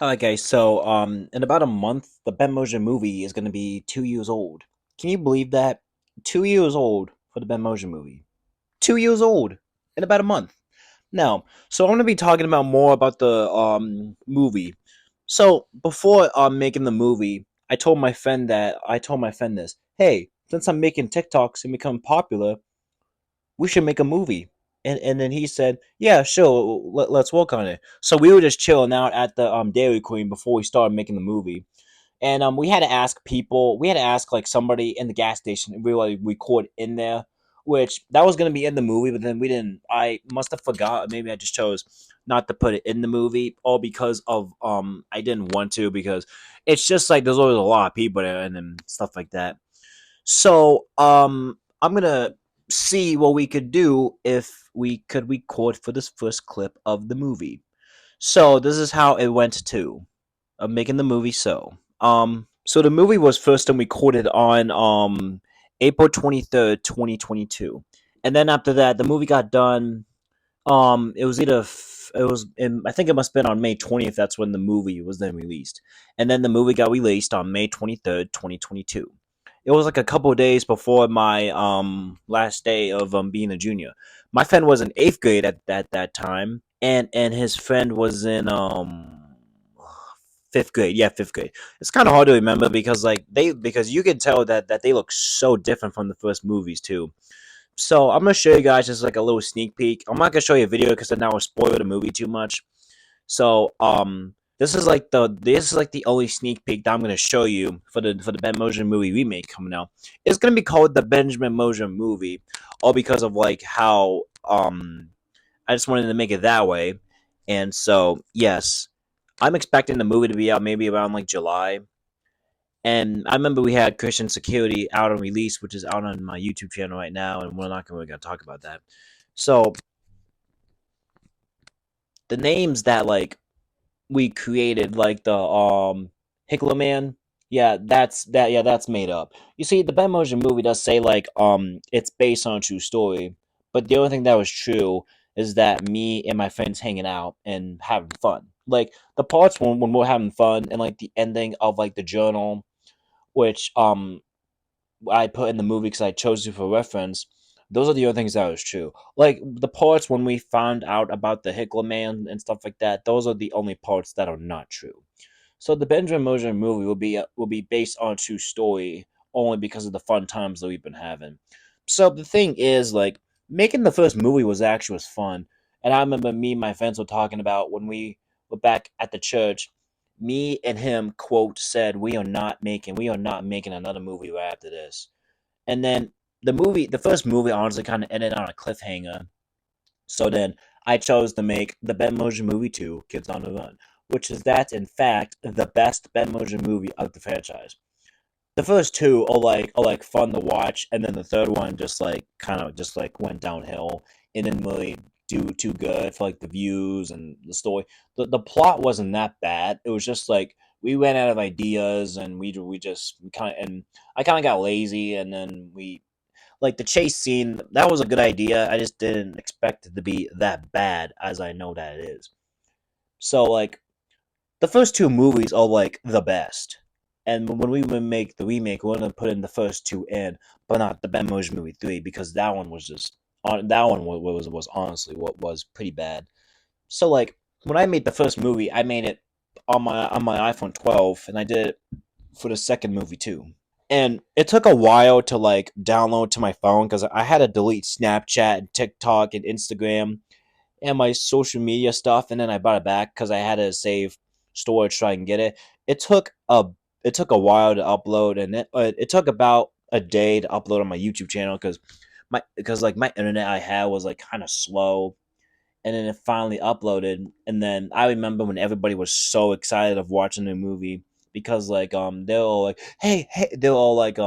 Alright, guys. In about a month, the Benmoja movie is going to be 2 years old. Can you believe that? 2 years old for the Benmoja movie. 2 years old in about a month. Now, so I'm going to be talking about more about the movie. So before making the movie, I told my friend this. Hey, since I'm making TikToks and become popular, we should make a movie. And then he said, yeah, sure, let's work on it. So we were just chilling out at the Dairy Queen before we started making the movie. And we had to ask people, we had to ask like somebody in the gas station and we like record in there, which that was going to be in the movie, but then we didn't. I must have forgot. Maybe I just chose not to put it in the movie, all because of I didn't want to, because it's just like there's always a lot of people there and stuff like that. So, I'm gonna see what we could do if we could record for this first clip of the movie. So this is how it went to making the movie. So the movie was first recorded on April 23rd, 2022, and then after that, the movie got done. It was it was in, I think it must have been on May 20th. That's when the movie was then released, and then the movie got released on May 23rd, 2022. It was like a couple of days before my last day of being a junior. My friend was in eighth grade at that time, and his friend was in fifth grade. Yeah, fifth grade. It's kind of hard to remember because because you can tell that they look so different from the first movies too. So I'm gonna show you guys just like a little sneak peek. I'm not gonna show you a video because then that will spoil the movie too much. So this is like the only sneak peek that I'm gonna show you for the Ben Motion movie remake coming out. It's gonna be called the Benjamin Motion movie, all because of like how I just wanted to make it that way. And so yes, I'm expecting the movie to be out maybe around like July. And I remember we had Christian Security out on release, which is out on my YouTube channel right now, and we're not really gonna talk about that. So the names that like we created, like the Hickler Man, yeah, that's made up. You see, the Ben Motion movie does say like it's based on a true story, but the only thing that was true is that me and my friends hanging out and having fun. Like the parts when we're having fun and like the ending of like the journal, which I put in the movie because I chose it for reference. Those are the other things that was true. Like the parts when we found out about the Hickler man and stuff like that. Those are the only parts that are not true. So the Benjamin Moser movie will be based on a true story only because of the fun times that we've been having. So the thing is, like making the first movie was fun, and I remember me and my friends were talking about when we were back at the church. Me and him quote said we are not making another movie right after this. And then the first movie honestly kind of ended on a cliffhanger. So then I chose to make the Ben Motion movie 2, Kids on the Run, which is that in fact the best Ben Motion movie of the franchise. The first two are like fun to watch, and then the third one just like kind of just like went downhill and didn't really do too good for like the views and the story. The plot wasn't that bad. It was just like we ran out of ideas and we kind of and I kind of got lazy, and then we like the chase scene. That was a good idea. I just didn't expect it to be that bad as I know that it is. So like the first two movies are like the best. And when we make the remake, we're gonna put in the first two in, but not the Ben Motion movie 3 because that one was just on that one was honestly what was pretty bad. So like when I made the first movie, I made it on my iPhone 12, and I did it for the second movie too. And it took a while to like download to my phone because I had to delete Snapchat and TikTok and Instagram and my social media stuff, and then I brought it back because I had to save storage so I can get it. It took a it took a while to upload, and it took about a day to upload on my YouTube channel because like my internet I had was like kind of slow, and then it finally uploaded. And then I remember when everybody was so excited of watching the movie because like they're all like they're all like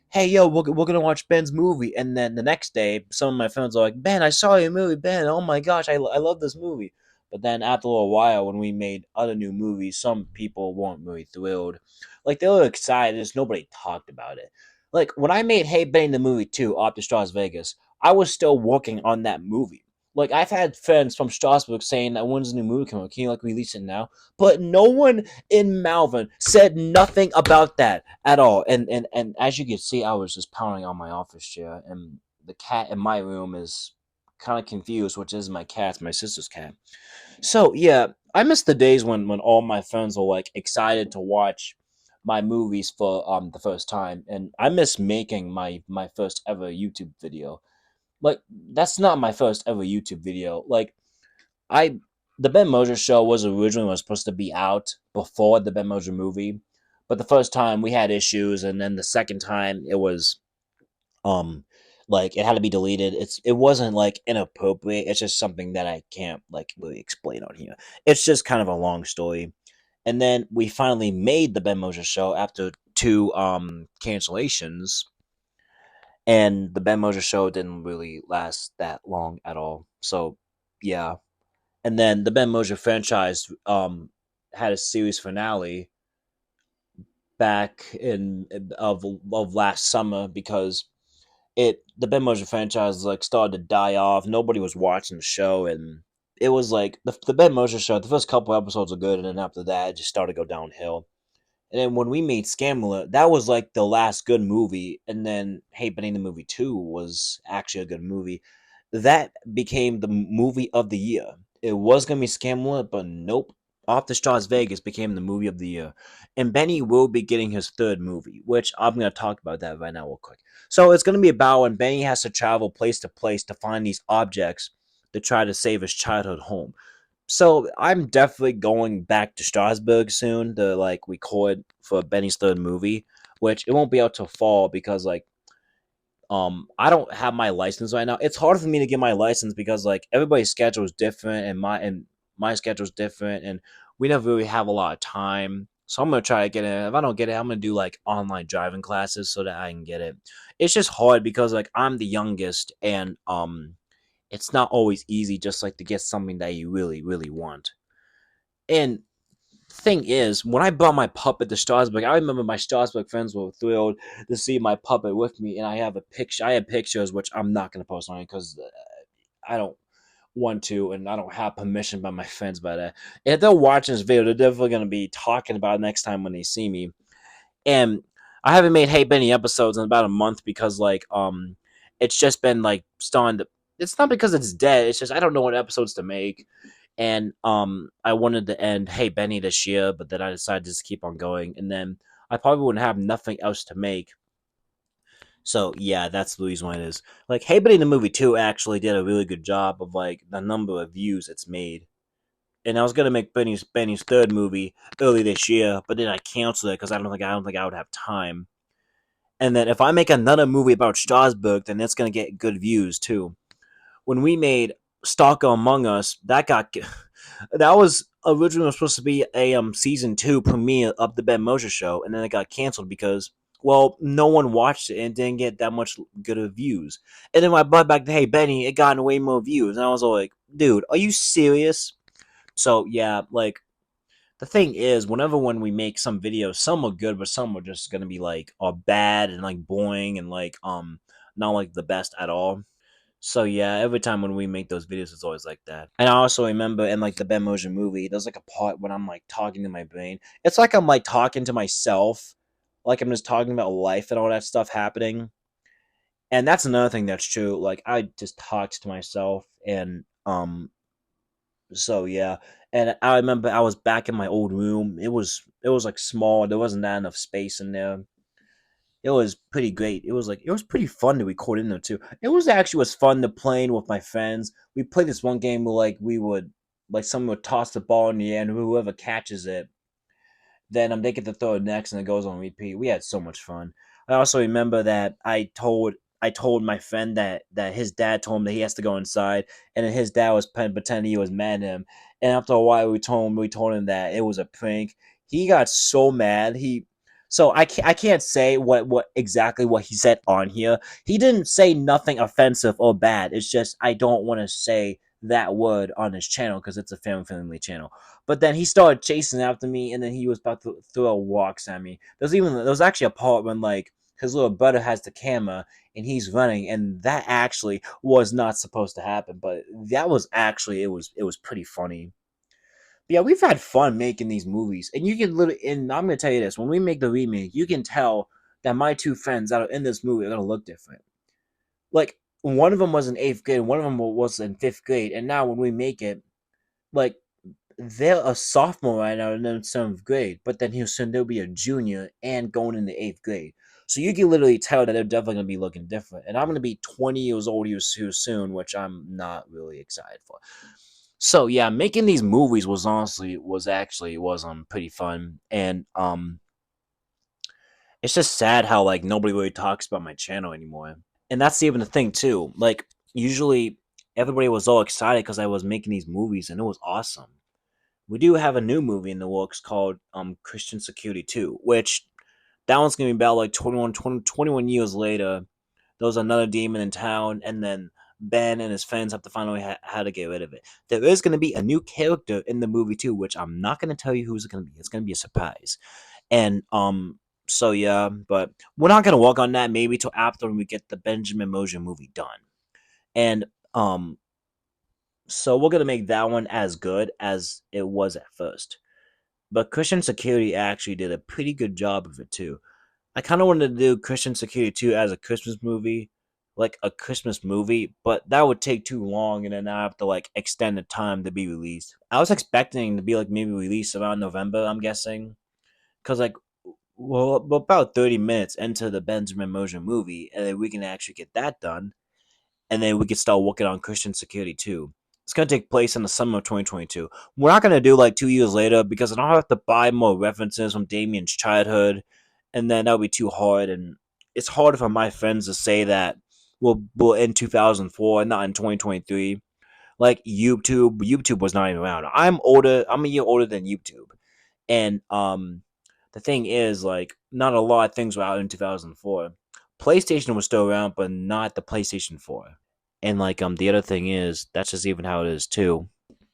hey yo we're gonna watch Ben's movie. And then the next day some of my friends are like, Ben, I saw your movie. Ben, oh my gosh, I love this movie. But then after a little while when we made other new movies, some people weren't really thrilled. Like they were excited, just nobody talked about it. Like when I made Hey Benny the movie 2 Optus Las Vegas, I was still working on that movie. Like I've had friends from Strasbourg saying that when's the new movie coming out? Can you like release it now? But no one in Malvern said nothing about that at all. And as you can see, I was just pounding on my office chair, and the cat in my room is kind of confused, which is my cat, my sister's cat. So yeah, I miss the days when all my friends were like excited to watch my movies for the first time, and I miss making my first ever YouTube video. Like that's not my first ever YouTube video. Like I the Ben Moser show was supposed to be out before the Ben Moser movie, but the first time we had issues, and then the second time it was um like it had to be deleted. It wasn't like inappropriate. It's just something that I can't like really explain on here. It's just kind of a long story. And then we finally made the Ben Moser show after two cancellations, and the Ben Moser show didn't really last that long at all. So yeah, and then the Ben Moser franchise had a series finale back in of last summer because the Ben Moser franchise like started to die off. Nobody was watching the show, and it was like the Ben Moser show. The first couple episodes were good, and then after that, it just started to go downhill. And then when we made Scamula, that was like the last good movie. And then Hey Benny the Movie 2 was actually a good movie. That became the movie of the year. It was going to be Scamula, but nope. Off the Straws Vegas became the movie of the year. And Benny will be getting his third movie, which I'm going to talk about that right now, real quick. So it's going to be about when Benny has to travel place to place to find these objects to try to save his childhood home. So I'm definitely going back to Strasbourg soon to like record for Benny's third movie, which it won't be out till fall because like I don't have my license right now. It's hard for me to get my license because like everybody's schedule is different, and my schedule is different, and we never really have a lot of time. So I'm gonna try to get it. If I don't get it, I'm gonna do like online driving classes so that I can get it. It's just hard because like I'm the youngest, and it's not always easy just like to get something that you really really want. And thing is, when I brought my puppet to Strasbourg, I remember my Strasbourg friends were thrilled to see my puppet with me, and I have a picture. I have pictures which I'm not gonna post on it because I don't want to, and I don't have permission by my friends by that. If they're watching this video, they're definitely gonna be talking about it next time when they see me. And I haven't made Hey Benny episodes in about a month because like it's just been like starting to. It's not because it's dead. It's just I don't know what episodes to make, and I wanted to end Hey Benny this year, but then I decided to just keep on going, and then I probably wouldn't have nothing else to make. So yeah, that's the reason why it is. Like Hey Benny the movie 2 actually did a really good job of like the number of views it's made. And I was gonna make Benny's third movie early this year, but then I canceled it because I don't think I would have time. And then if I make another movie about Strasbourg, then it's gonna get good views too. When we made Stalker Among Us, that was originally supposed to be a season 2 premiere of the Ben Mosher show, and then it got canceled because well, no one watched it and didn't get that much good of views. And then when I brought back to Hey Benny, it got way more views, and I was like, dude, are you serious? So yeah, like the thing is, whenever when we make some videos, some are good, but some are just gonna be like are bad and like boring and like not like the best at all. So yeah, every time when we make those videos, it's always like that. And I also remember in like the Ben Motion movie, there's like a part when I'm like talking to my brain. It's like I'm like talking to myself, like I'm just talking about life and all that stuff happening. And that's another thing that's true. Like I just talked to myself, and so yeah. And I remember I was back in my old room. It was like small. There wasn't that enough space in there. It was pretty great. It was pretty fun to record in there too. It was fun to playing with my friends. We played this one game where like we would like someone would toss the ball in the air, and whoever catches it, then they get to throw it next, and it goes on repeat. We had so much fun. I also remember that I told my friend that his dad told him that he has to go inside, and then his dad was pretending he was mad at him. And after a while, we told him that it was a prank. He got so mad. I can't say what exactly what he said on here. He didn't say nothing offensive or bad. It's just I don't want to say that word on his channel because it's a family friendly channel. But then he started chasing after me, and then he was about to throw rocks at me. There was actually a part when like his little brother has the camera and he's running, and that actually was not supposed to happen, but that was actually it was pretty funny. But yeah, we've had fun making these movies, and you can literally. And I'm gonna tell you this: when we make the remake, you can tell that my two friends that are in this movie are gonna look different. Like one of them was in eighth grade, one of them was in fifth grade, and now when we make it, like they're a sophomore right now and in seventh grade, but then he'll soon they'll be a junior and going into eighth grade. So you can literally tell that they're definitely gonna be looking different. And I'm gonna be 20 years old here soon, which I'm not really excited for. So yeah, making these movies was pretty fun. And it's just sad how like nobody really talks about my channel anymore. And that's even the thing too. Like usually everybody was all excited because I was making these movies and it was awesome. We do have a new movie in the works called Christian Security 2, which that one's gonna be about like 21 years later. There was another demon in town, and then Ben and his friends have to find out how to get rid of it. There is going to be a new character in the movie too, which I'm not going to tell you who's going to be. It's going to be a surprise. And so yeah, but we're not going to work on that maybe till after we get the Benjamin Motion movie done. And so we're going to make that one as good as it was at first. But Christian Security actually did a pretty good job of it too. I kind of wanted to do Christian Security 2 as a Christmas movie, like a Christmas movie, but that would take too long and then I have to like extend the time to be released. I was expecting to be like maybe released around November, I'm guessing. Because like, well, we're about 30 minutes into the Benjamin Motion movie, and then we can actually get that done, and then we can start working on Christian Security 2. It's going to take place in the summer of 2022. We're not going to do like 2 years later because I don't have to buy more references from Damien's childhood, and then that would be too hard. And it's hard for my friends to say that we're in 2004 and not in 2023. Like YouTube was not even around. I'm older. I'm a year older than YouTube, and the thing is, like, not a lot of things were out in 2004. PlayStation was still around, but not the PlayStation 4. And like the other thing is that's just even how it is too.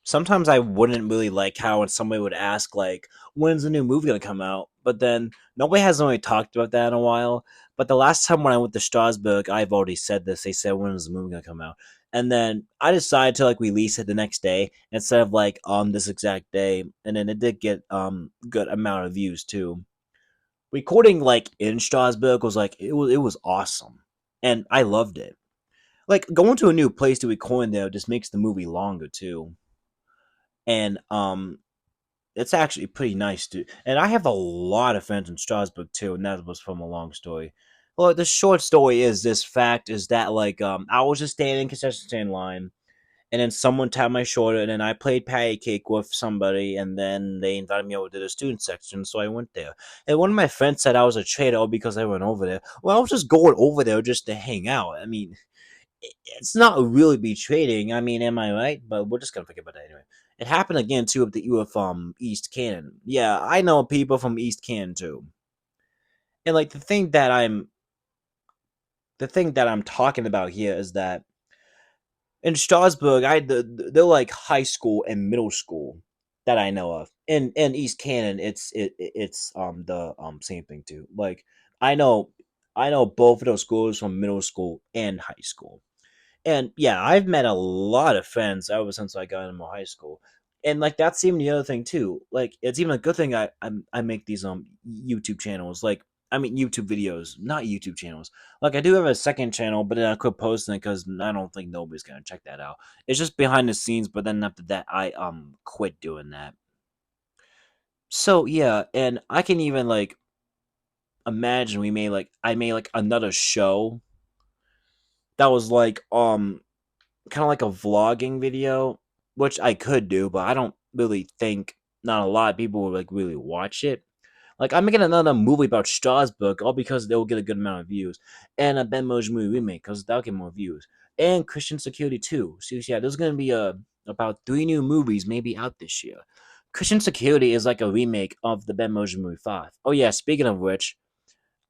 Sometimes I wouldn't really like how when somebody would ask like when's the new movie gonna come out, but then nobody has really talked about that in a while. But the last time when I went to Strasbourg, I've already said this. They said when is the movie gonna come out, and then I decided to like release it the next day instead of like on this exact day, and then it did get good amount of views too. Recording like in Strasbourg was like it was awesome, and I loved it. Like going to a new place to record there just makes the movie longer too, and it's actually pretty nice too. And I have a lot of friends in Strasbourg too, and that was from a long story. Well, the short story is this fact is that like I was just standing in concession stand line, and then someone tapped my shoulder, and then I played patty cake with somebody, and then they invited me over to the student section, so I went there. And one of my friends said I was a traitor because I went over there. Well, I was just going over there just to hang out. I mean, it's not really be trading. I mean, am I right? But we're just gonna forget about that anyway. It happened again too with the from East Cannon. Yeah, I know people from East Cannon too. And like the thing that I'm talking about here is that in Strasbourg, they're like high school and middle school that I know of. In East Cannon, it's the same thing too. Like I know both of those schools from middle school and high school. And yeah, I've met a lot of friends ever since I got into high school. And like that's even the other thing too. Like it's even a good thing I make these YouTube channels. Like I mean YouTube videos, not YouTube channels. Like I do have a second channel, but then I quit posting it because I don't think nobody's gonna check that out. It's just behind the scenes, but then after that I quit doing that. So yeah, and I can even like imagine I made like another show that was like kind of like a vlogging video, which I could do, but I don't really think not a lot of people would like really watch it. Like I'm making another movie about Strasbourg, all because they'll get a good amount of views, and a Ben Moj movie remake because that'll get more views, and Christian Security 2. So yeah, there's gonna be about 3 new movies maybe out this year. Christian Security is like a remake of the Ben Moj movie 5. Oh yeah, speaking of which,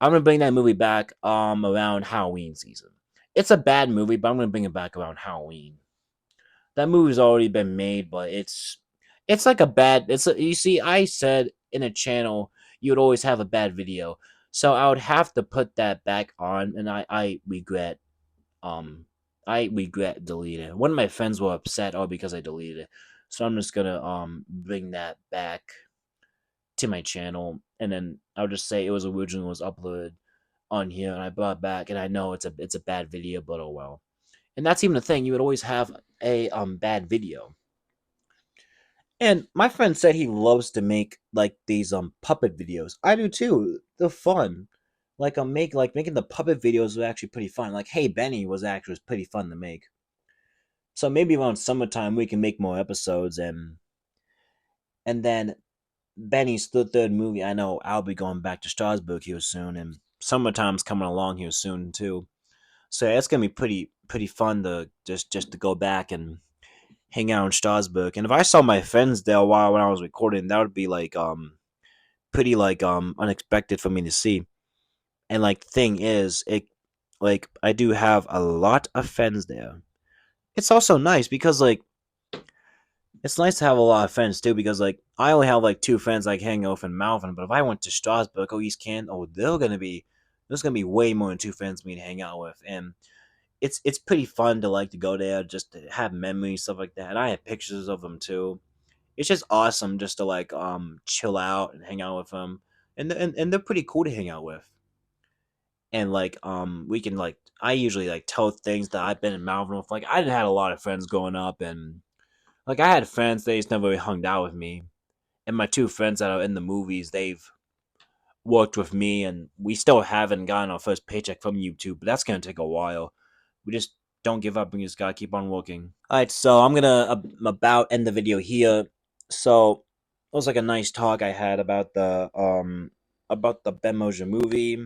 I'm gonna bring that movie back around Halloween season. It's a bad movie, but I'm gonna bring it back around Halloween. That movie's already been made, but it's like a bad. You see, I said in a channel you would always have a bad video. So I would have to put that back on, and um I regret deleting it. One of my friends were upset all because I deleted it. So I'm just gonna bring that back to my channel, and then I'll just say it was originally was uploaded on here, and I brought it back, and I know it's a bad video, but oh well. And that's even the thing, you would always have a bad video. And my friend said he loves to make like these puppet videos. I do too. They're fun. Making the puppet videos was actually pretty fun. Like Hey Benny was pretty fun to make. So maybe around summertime we can make more episodes, and then Benny's third movie. I know I'll be going back to Strasbourg here soon, and summertime's coming along here soon too. So yeah, it's gonna be pretty fun to just to go back and hang out in Strasbourg. And if I saw my friends there while when I was recording, that would be like pretty like unexpected for me to see. And like thing is, it like I do have a lot of friends there. It's also nice because like it's nice to have a lot of friends too, because like I only have like two friends like hanging out in Malvern, but if I went to Strasbourg or East Kent, there's gonna be way more than two friends for me to hang out with. And it's pretty fun to like to go there just to have memories, stuff like that. And I have pictures of them too. It's just awesome just to like chill out and hang out with them. And they're pretty cool to hang out with. And like we can like I usually like tell things that I've been in Malvern with. Like I didn't had a lot of friends growing up, and like I had friends they just never really hung out with me. And my two friends that are in the movies, they've worked with me, and we still haven't gotten our first paycheck from YouTube, but that's gonna take a while. We just don't give up, and you just gotta keep on working. All right, so I'm gonna about end the video here. So it was like a nice talk I had about the Benmoja movie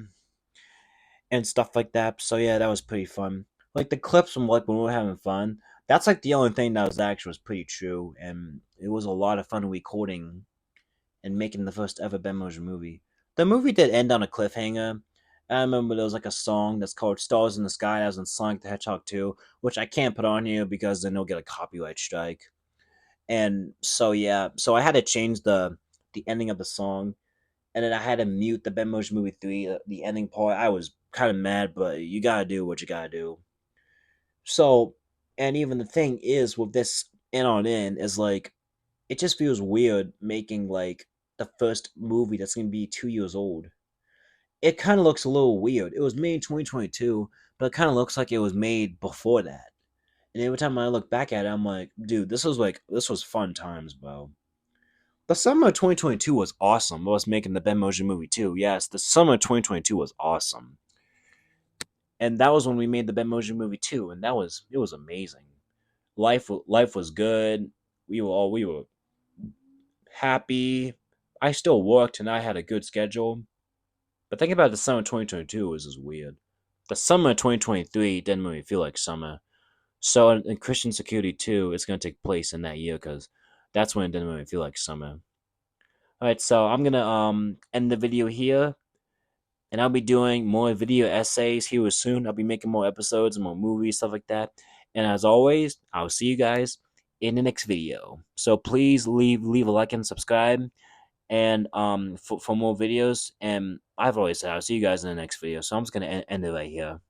and stuff like that. So yeah, that was pretty fun. Like the clips from like when we were having fun. That's like the only thing that was actually was pretty true, and it was a lot of fun recording and making the first ever Benmoja movie. The movie did end on a cliffhanger. I remember there was like a song that's called "Stars in the Sky" that was in Sonic the Hedgehog 2, which I can't put on here because then they'll get a copyright strike. And so yeah, so I had to change the ending of the song, and then I had to mute the Benmoja movie 3, the ending part. I was kind of mad, but you gotta do what you gotta do. So, and even the thing is with this in on in is like it just feels weird making like the first movie that's gonna be 2 years old. It kind of looks a little weird. It was made in 2022, but it kind of looks like it was made before that. And every time I look back at it, I'm like, dude, this was fun times, bro. The summer of 2022 was awesome. I was making the Benmoja movie too. Yes, the summer of 2022 was awesome, and that was when we made the Benmoja movie too. And it was amazing. Life was good. We were happy. I still worked and I had a good schedule. But thinking about the summer of 2022 was just weird. The summer of 2023 didn't really feel like summer. So in Christian Security 2, it's going to take place in that year because that's when it didn't really feel like summer. Alright, so I'm going to end the video here. And I'll be doing more video essays here soon. I'll be making more episodes, more movies, stuff like that. And as always, I'll see you guys in the next video. So please leave a like and subscribe, and for more videos. And I've always said I'll see you guys in the next video. So I'm just gonna end it right here.